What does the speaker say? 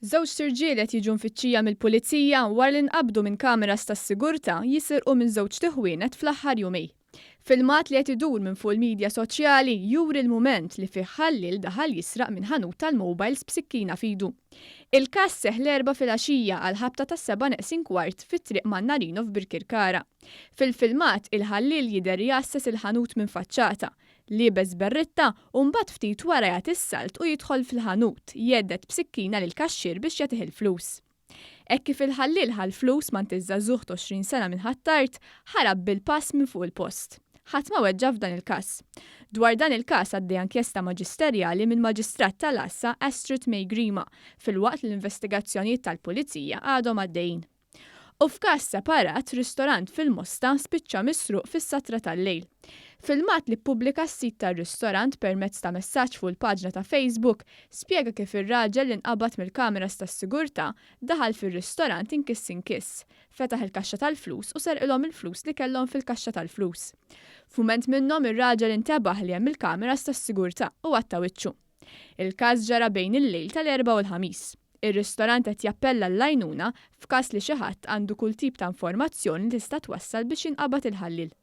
Żewġ sirġiel qed jiġu mfittxija mill-pulizija wara li nqabdu minn kameras tas-sigurtà jisirqu minn żewġ tiħwienet fl-aħħar jumej. Filmat li qed idur minn fuq il-midja soċjali juri l-mument li fih ħallil daħal jisraq minn ħanut tal-mobiles b'sikkina f'idu. Il-każ seħħ l-4 filgħaxija għal ħabta tas-7:15 fit-triq Mannarino f'Birkirkara. Fil-filmat il-ħallil jidher jassess il-ħanut minn faċċata, liebes berritta u mbagħad ftit wara jagħti s-salt u jidħol fil-ħanut jeddet b'sikkina lill-kaxxier biex jagħtih il-flus. Hekk kif il-ħallil ħall-flus mant iż-żagħżugħ 20 sena minn ħattart ħarab bil-pass minn fuq il-post. Ħadd ma weġġa' f'dan il-każ. Dwar dan il-każ għaddej inkjesta maġisterjali minn maġistrat tal-Assa Astrid May Grima filwaqt l-investigazzjonijiet tal-Pulizija għadhom għaddejjin. U f'każ separat, ristorant fil-Mosta spiċċa misruq fis-satra tal-lejl. Filmat li ppubblika s-sit tar-ristorant permezz ta' messaġġ fuq il-paġna ta' Facebook spjega kif ir-raġel li nqabad mill-kameras tas-sigurtà daħal fir-ristorant inkiss, fetaħ il-kaxxa tal-flus u serqilhom il-flus li kellhom fil-kaxxa tal-flus. F'mument minnhom ir-raġel intebaħ li hemm il-kameras tas-sigurtà u għatta wiċċu. Il-każ ġara bejn il-lejl tal-Erbgħa u l-Ħamis. Ir-ristorant qed jappella l-għajnuna f'każ li xi ħadd għandu kull tip ta' informazzjoni li tista' twassal biex jinqabad il-ħallil.